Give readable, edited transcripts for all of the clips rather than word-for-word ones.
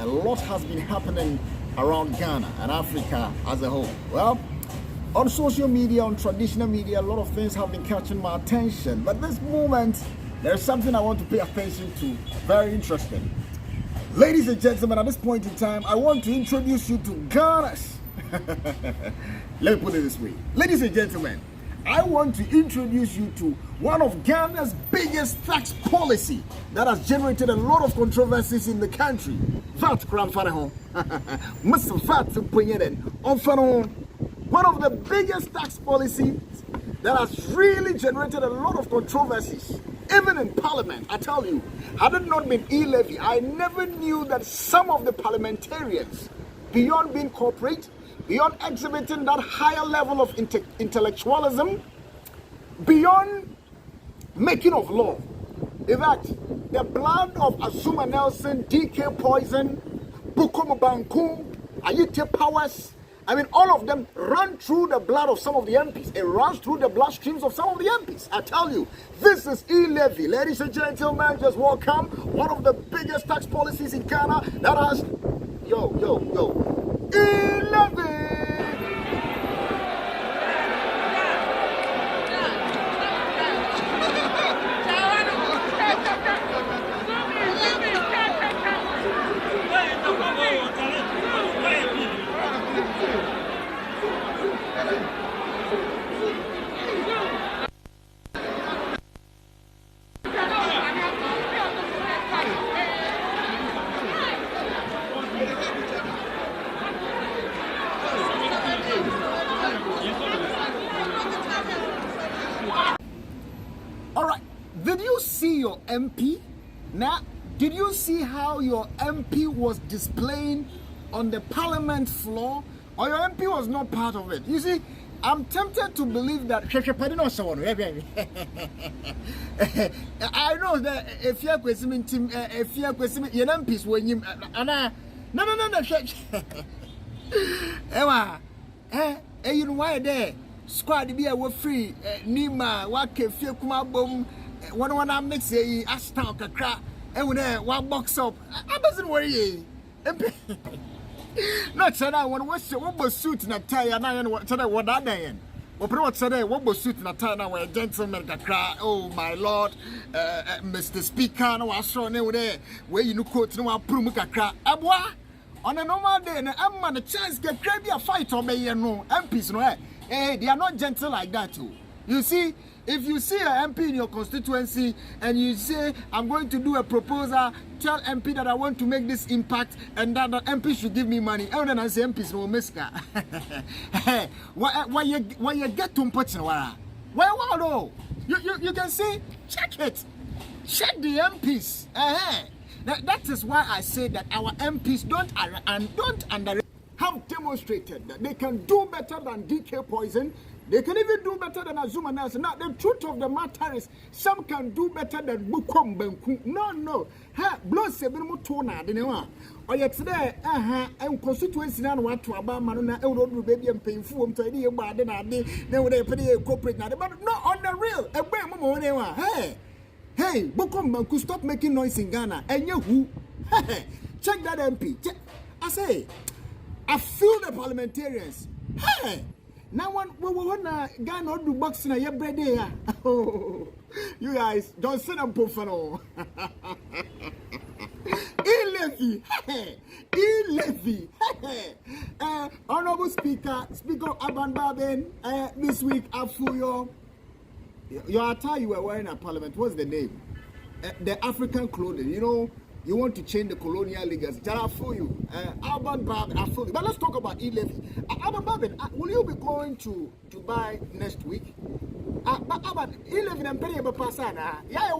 a lot has been happening around Ghana and Africa as a whole. Well, on social media, on traditional media, a lot of things have been catching my attention. But this moment, there's something I want to pay attention to. Very interesting. Ladies and gentlemen, at this point in time, I want to introduce you to Ghana's. Let me put it this way. Ladies and gentlemen, I want to introduce you to one of Ghana's biggest tax policy that has generated a lot of controversies in the country. VAT one of the biggest tax policies that has really generated a lot of controversies, even in Parliament. I tell you, had it not been E-Levy, I never knew that some of the parliamentarians, beyond being corporate, beyond exhibiting that higher level of intellectualism, beyond making of law. In fact, the blood of Azuma Nelson, DK Poison, Bukomo Banku, Ayite Powers, I mean, all of them run through the blood of some of the MPs. It runs through the bloodstreams of some of the MPs. I tell you, this is E-Levy. Ladies and gentlemen, just welcome one of the biggest tax policies in Ghana that has... E-Levy! Did you see your MP? Now, did you see how your MP was displaying on the parliament floor? Or your MP was not part of it? You see, I'm tempted to believe that I know that if you're questioning team, if you're questioning your MPs when you no. Ewa, you know why there? Squad be a free Nima, Wake, Fiakuma Bom. One I mix a stock a crap and when one box up, I doesn't worry. Not said I want to watch what suit and a tie and I what said I what I am. What said I what suit and a tie now where gentlemen can cry. Oh my lord, Mr. Speaker, no was shown there where you know quote no prumuka cry. Abwa on a normal day, and I'm on a chance get grab a fight or may no MPs no eh, they are not gentle like that too. You see, if you see an MP in your constituency and you say, I'm going to do a proposal, tell MP that I want to make this impact and that the MP should give me money. And then I say MPs will miss that. Why you get to put in where you can see, check it. Check the MPs. That is why I say that our MPs don't underrate. Have demonstrated that they can do better than DK Poison. They can even do better than Azuma Nelson. Now, the truth of the matter is, some can do better than Bukom Benku. No. Blood Sebino Tona, the Newa. Or yet today, and constituency now want to about Manuna, Euro baby and painful to any about the day, then they pay a corporate now. But not on the real. A way more hey, Bukom Benku, stop making noise in Ghana. And you who? Check that MP. I say, I feel the parliamentarians. Hey! Now one Ghana do boxing a every day. Oh, you guys don't sit and puffano. E-Levy, E-Levy. Honorable Speaker Aban Baben. This week after your attire you were wearing at Parliament. What's the name? The African clothing. You know. You want to change the colonial legacy. I feel you. Alban Babin, I feel you. But let's talk about E-Levy. Alban Babin, will you be going to Dubai next week? But E-Levy and Penny Bapasana. Yeah,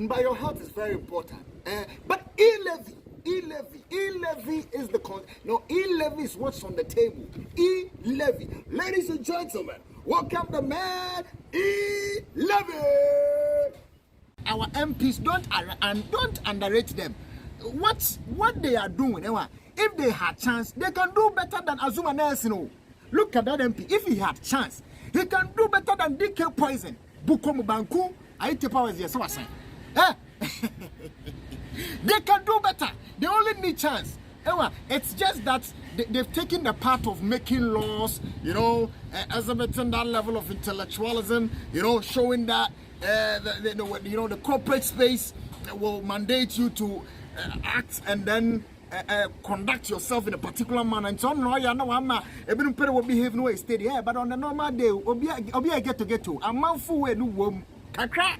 but your health is very important. But E-Levy is the E-Levy is what's on the table. E-Levy. Ladies and gentlemen, welcome the man, E-Levy. Our MPs don't underrate them. What they are doing, if they had chance, they can do better than Azuma Nelson. Look at that MP. If he had chance, he can do better than DK Poison. Bukomo Banku, Ayite Powers, yes, what I say. They can do better. They only need chance. It's just that they've taken the path of making laws, exhibiting that level of intellectualism, showing that the corporate space will mandate you to act and then conduct yourself in a particular manner. And so no, you know, I'm even people will behave no way steady. Yeah, but on a normal day, obi I get to. A man full way no wom kakra.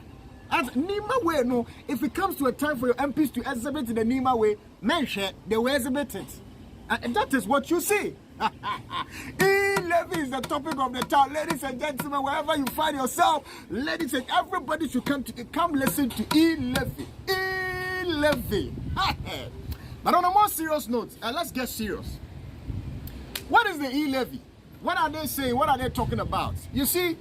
As Nima way no, if it comes to a time for your MPs to exhibit in the Nima way, mention they will exhibit it. And that is what you see. E-Levy is the topic of the town, ladies and gentlemen. Wherever you find yourself, ladies and everybody should come listen to E-Levy. E-Levy. But on a more serious note, let's get serious. What is the E-Levy? What are they saying? What are they talking about? You see,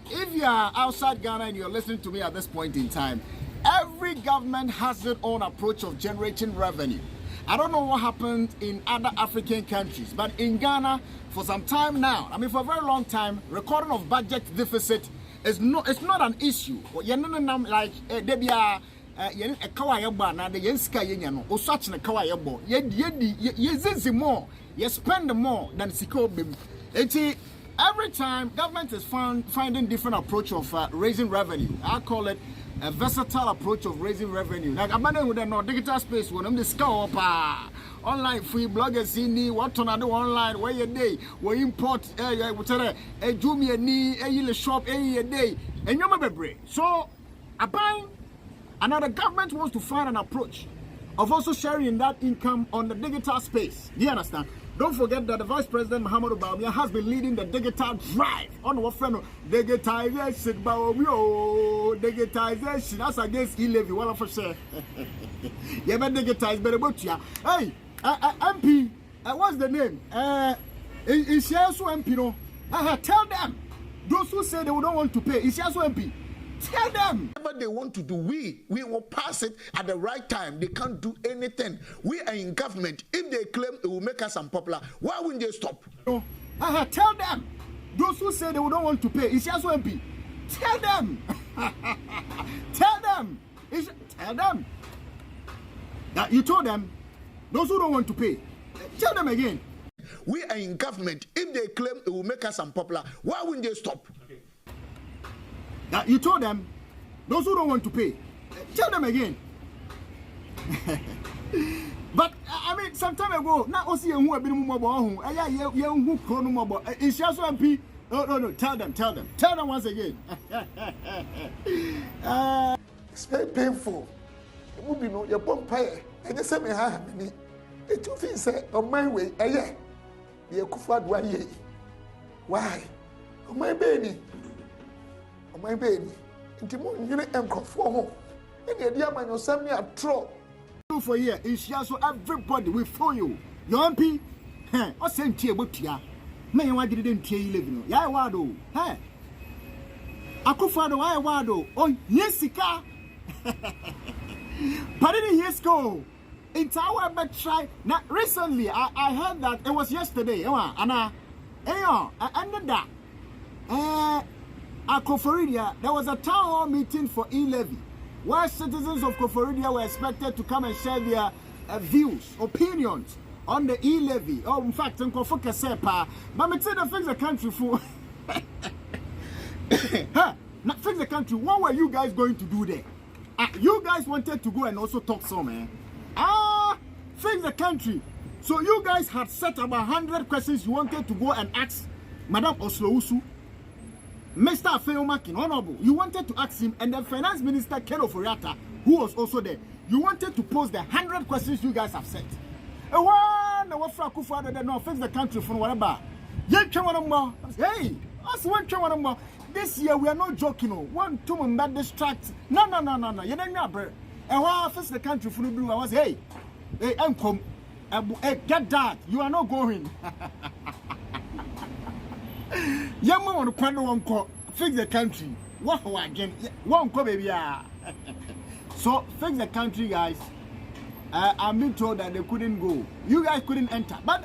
if you are outside Ghana and you're listening to me at this point in time, every government has its own approach of generating revenue. I don't know what happened in other African countries, but in Ghana, for some time now, for a very long time, recording of budget deficit it's not an issue. Like debia a kawayaba na the yenska yenyano or such a kawayabo. Ye more, you spend more than siko bim. Every time government is finding different approach of raising revenue. I call it a versatile approach of raising revenue. Like I'm with no digital space when I'm the scope online free bloggers in the what on other online where you day we import whatever a Jumia ni a shop a day and you're my so a buying another government wants to find an approach of also sharing that income on the digital space. Do you understand? Don't forget that the Vice President Muhammadu Bawumia has been leading the digital drive on what friend digitization. Digitization. That's against E-Levy. Well, for sure. You better digitize, better about you. Hey, MP, what's the name? Is also MP? No. Tell them. Those who say they don't want to pay. Is also MP. Tell them. Whatever they want to do, we will pass it at the right time. They can't do anything. We are in government. If they claim it will make us unpopular, why wouldn't they stop? No. Tell them. Those who say they don't want to pay. It's also MP. Tell them. Tell them. Tell them. That you told them. Those who don't want to pay. Tell them again. We are in government. If they claim it will make us unpopular, why wouldn't they stop? That you told them, those who don't want to pay, tell them again. But some time ago, now also who have been mobile, who chrono mobile. It's just MP. No, tell them once again. It's very painful. It would be no your bumpire. And the same me. The two things say on my way, yeah. The Kufad way. Why? On my baby. My baby, into more unit and conform. And the idea man, you send me a troll. For here, it's just so everybody will follow you. Your MP, or send tea about ya. May I didn't tell you living. Ya wado, hey. Akufado, I wado. Oh, yes, Sika. But in years go. It's our but try. Now, recently, I heard that it was yesterday. Anna, I ended that. At Koforidia, there was a town hall meeting for E-Levy, where citizens of Koforidia were expected to come and share their views, opinions on the E-Levy. Oh, in fact, in Kofoka Sepa, but me tell the fix the country for. Not fix the country. What were you guys going to do there? You guys wanted to go and also talk some, man. Fix the country. So you guys had set about 100 questions you wanted to go and ask Madam Oslousu. Mr. Afeomakin, Honorable, you wanted to ask him, and the Finance Minister Ken Oforiatta, who was also there, you wanted to pose the 100 questions you guys have set. Fix the country for whatever. Hey, us one more. This year we are not joking. One, two, and that distract. No. You don't know, bro. And why fix the country for the blue? I was, hey, come, get that. You are not going. Young man want to one call, fix the country. What again? One call, baby. So fix the country, guys. I'm being told that they couldn't go. You guys couldn't enter. But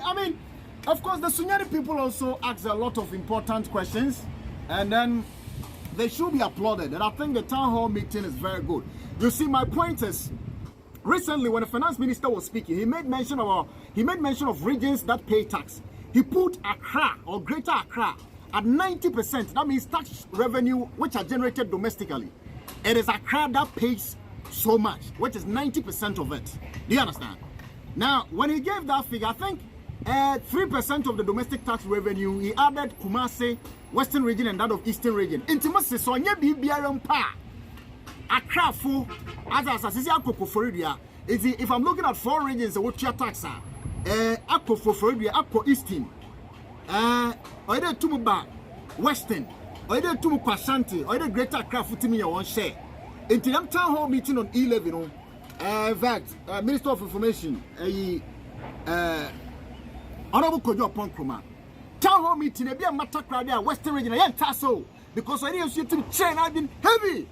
of course, the Sunyani people also ask a lot of important questions, and then they should be applauded. And I think the town hall meeting is very good. You see, my point is, recently when the finance minister was speaking, he made mention of regions that pay tax. He put Accra or Greater Accra at 90%. That means tax revenue which are generated domestically. It is Accra that pays so much, which is 90% of it. Do you understand? Now, when he gave that figure, I think 3% of the domestic tax revenue, he added Kumasi, Western region, and that of Eastern region. Intimacy, so nye BBRM pa. Accra for, as Akoko Florida. If I'm looking at 4 regions, what your tax are? Akoko Florida, Akko Eastern, Oide Tumuba, Western, Oide Tumu Kwashanti, Oide Greater Accra Futimi your one share. Introduction Town Hall meeting on E-Levy, Minister of Information, Honorable Kojo Ponkroma. Town Hall meeting, a matter crowd there, Western region, I tasso because I didn't see to chain, I've been heavy.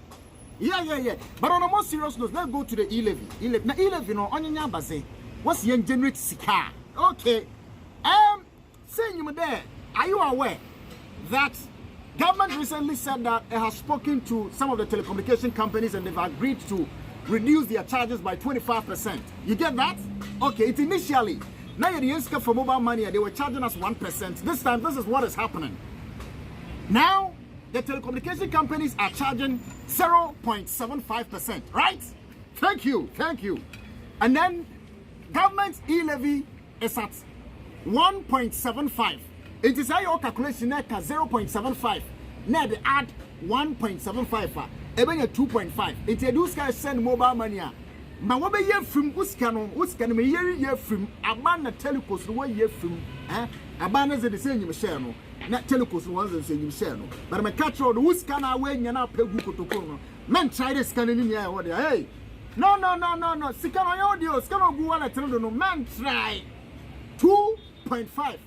Yeah. But on a more serious note, let's go to the E-Levy. Now, E-Levy, on your base, what's young generate sika? Okay. Saying you there, are you aware that government recently said that it has spoken to some of the telecommunication companies and they've agreed to reduce their charges by 25%? You get that? Okay, it's initially. Now you're the answer for mobile money, they were charging us 1%. This time, this is what is happening. Now, the telecommunication companies are charging 0.75%, right? Thank you. And then, government E-Levy is at 1.75. It is how your calculation at 0.75. Now they add 1.75. Even a 2.5. It's a those guys send mobile money. But what be year from Uskano, me year from a man that telecos the way year from, a man is the same you share no. Not telecos ones and say you share no. But I'm a catcher the Uskana way and now pay Buko. Men try this scanning in here. Hey, no. Sikano audio, Scano go on a telephone. Man try 2.5.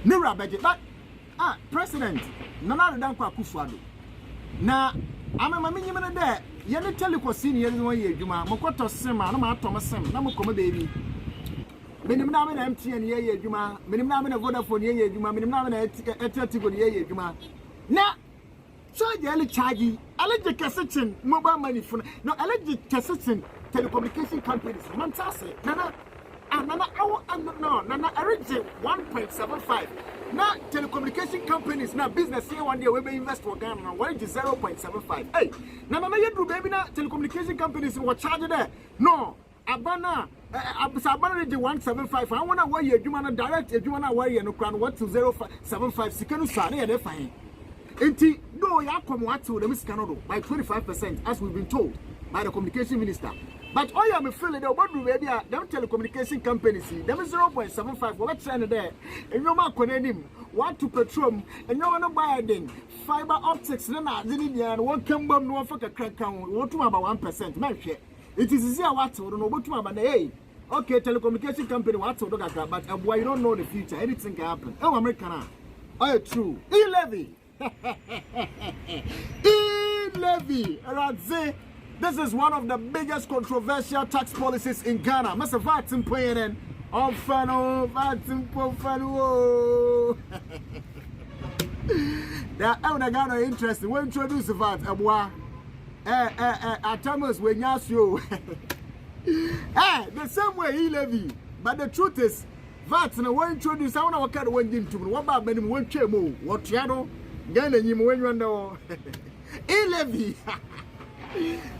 Nira budget. But President, Nana Danko Akufo-Addo. Na I'm a minimum there. You need tell you what senior is 1 year. Juma, Mokoto Sema, no matter Thomas Sem, no more baby. Minimum MTN year, Juma, minimum Vodafone year, Juma, minimum Ethiopia year, Juma. Now, so the early charging, electric cassette, mobile money phone, no electric cassette telecommunication companies, Montase, Nana, Nana, I reach 1.75. Now, telecommunication companies, now business here one day, we may invest for Ghana, why is 0.75? Hey, Nana, you do baby now, telecommunication companies were charging there. No, Abana, Abana 175. I want to wear you, Jumana direct, you want to wear you, no crown, what to 0.75, Sikanu Sani, they're fine. Enti, no, you come what to the Miss Canada by 25%, as we've been told by the communication minister. But all you are feeling that what do we them telecommunication companies see them 0.75 what trend there and no man can want to petrol and no one buy then fiber optics then and one come bomb no for crack what to about 1% man share it is easier what to know what to about hey okay telecommunication company what to look at but boy you don't know the future anything can happen oh American oh true E-Levy E-Levy Radze. This is one of the biggest controversial tax policies in Ghana. Mr. Vatin Poyenen, Fano, Vatin Pofano. That Ghana interesting. We introduce the VAT. At times when you ask you, the same way E-Levy. But the truth is, VAT and we introduce. I want to work out one into what about many one chemo? What Tiano? Ghana, you when you know E-Levy.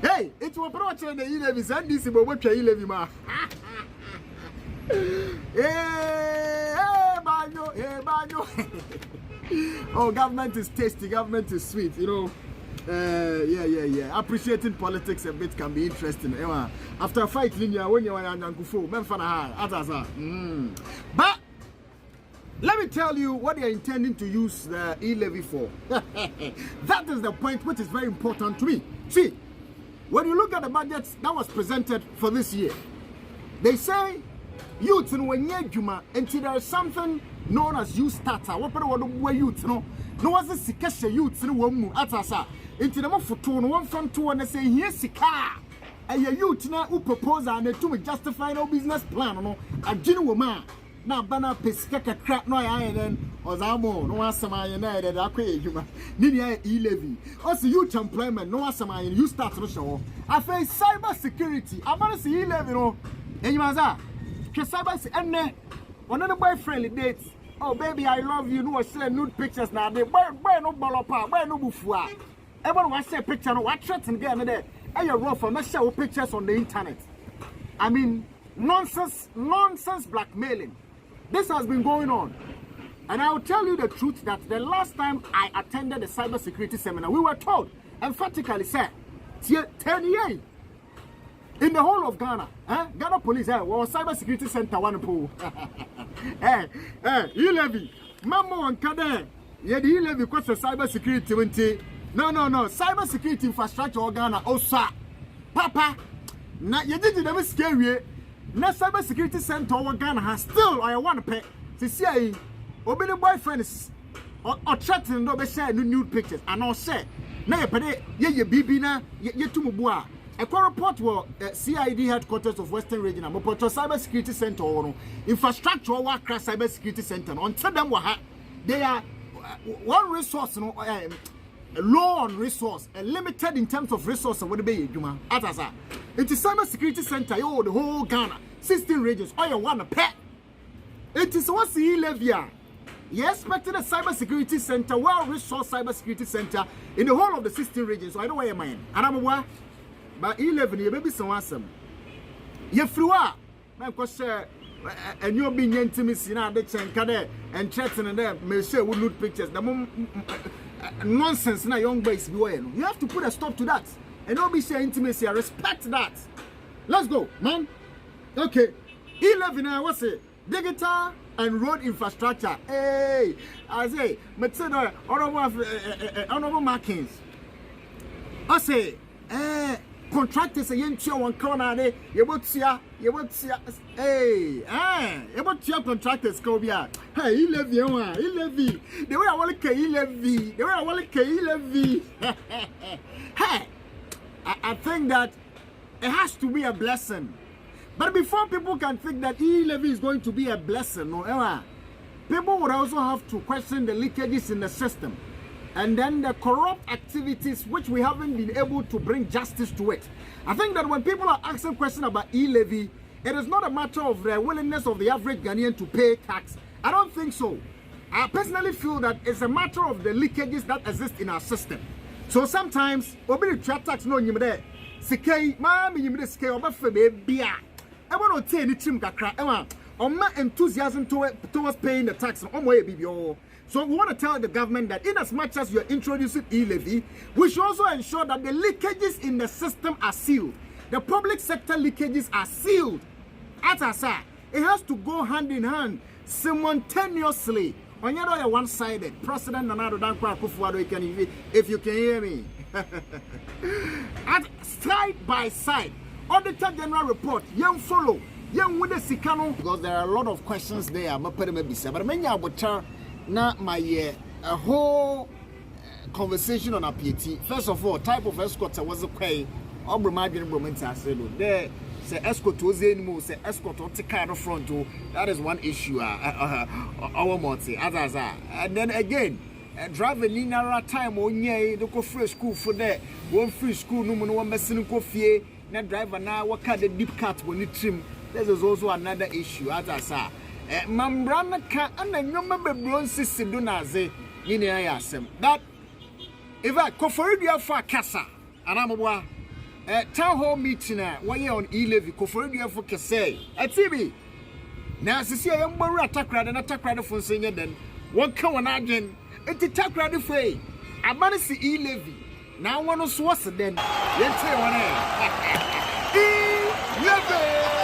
Hey, it's what brought you the E-Levy, and this is what you E-Levy, ma. Hey, banjo. Oh, government is tasty, government is sweet, you know. Yeah. Appreciating politics a bit can be interesting. After a fight, when you are young, but let me tell you what they are intending to use the E-Levy for. That is the point which is very important to me. See, when you look at the budget that was presented for this year, they say youth in one year juma until there is something known as youth starter. What about the youth? No was a sikasha youth in one mu atasa. Until the photo one from two and they say here's sika. And your youth now who propose and to justify no business plan no a genuine man. na bana pesika kakra no ya then ozamo no asama ye na de akwa ejuma ni ya E-Levy also youth employment no asama ye you start no show afa cyber security abana se E-Levy no enyuma za ke cyber se enne one boyfriend date oh baby I love you no share nude pictures na de boy no bolopa boy no bufua everyone want share picture no what threaten girl there and you rough and share pictures on the internet. I mean nonsense blackmailing. This has been going on. And I will tell you the truth that the last time I attended a cybersecurity seminar, we were told, emphatically said, 10 years in the whole of Ghana, Ghana police, was cybersecurity center one pool. E-Levy, Mamo and Kade, yeah, the E-Levy question cybersecurity 20. No, cybersecurity infrastructure of Ghana, Osa, Papa, na you did the scary. Na cyber security center of Ghana has still I want to pay to see obey boyfriends or threatening no be share nude pictures and all share na ye pede ye bibi na ye tumubua a report will CID headquarters of Western Region and cyber security center or infrastructure or cyber security center on tell them what they are one resource no low on resource limited in terms of resource what be juma atasa it is cyber security center yo the whole Ghana 16 regions all you want to pay it is what's the E-Levy you expected a cyber security center well resource cyber security center in the whole of the 16 regions so I don't know where am and I'm what but E-Levy you baby so awesome you frua man cause and you're being intimacy now the chain and threatening them may share with nude pictures the nonsense na young boys be wearing. You have to put a stop to that and don't be share intimacy. I respect that. Let's go, man. Okay, E-Levy now what's it? Digital and road infrastructure. Hey, I say, Metzedo, honorable markings. I say, contractors a young one corner there. You would see, hey, you would see contractors go here. Hey, E-Levy, E-Levy. The way I want to E-Levy, the way I want to E-Levy. Hey, I think that it has to be a blessing. But before people can think that E-Levy is going to be a blessing, no, people would also have to question the leakages in the system. And then the corrupt activities which we haven't been able to bring justice to it. I think that when people are asking questions about E-Levy, it is not a matter of the willingness of the average Ghanaian to pay tax. I don't think so. I personally feel that it's a matter of the leakages that exist in our system. So sometimes, obey tax no nyimde. Sikei, mami nyimde sikei obafe bebia. I want to tell you trim kakra. Enthusiasm towards paying the tax. So we want to tell the government that in as much as you're introducing E-Levy, we should also ensure that the leakages in the system are sealed. The public sector leakages are sealed. As I said, it has to go hand in hand, simultaneously. On your other one-sided, President Nana Dankwa Akufo-Addo, if you can hear me. At side by side, Auditor General report, young follow, young with the Sikano, because there are a lot of questions there. But many are now my a whole conversation on a PT. First of all, type of escort was a quay. There say escort was anymore, say escort or take car front. That is one issue. Our multi others are. And then again, driving in our time on ye, the go free school for that. One free school, no one messing coffee. Now driver now what kind of deep cut when you trim. This is also another issue. Others are. Mambrana can and then you remember Bronsis Dunaze in the ISM. That if I Koforia for Casa and I'm a town hall meeting one year on E-Levy, Koforia for Cassay at TV. Now, see, I am more attack rather than attack rather for singing than one come on again. It's a attack rather free. I managed to E-Levy. Now one was worse than let's say one. E-Levy.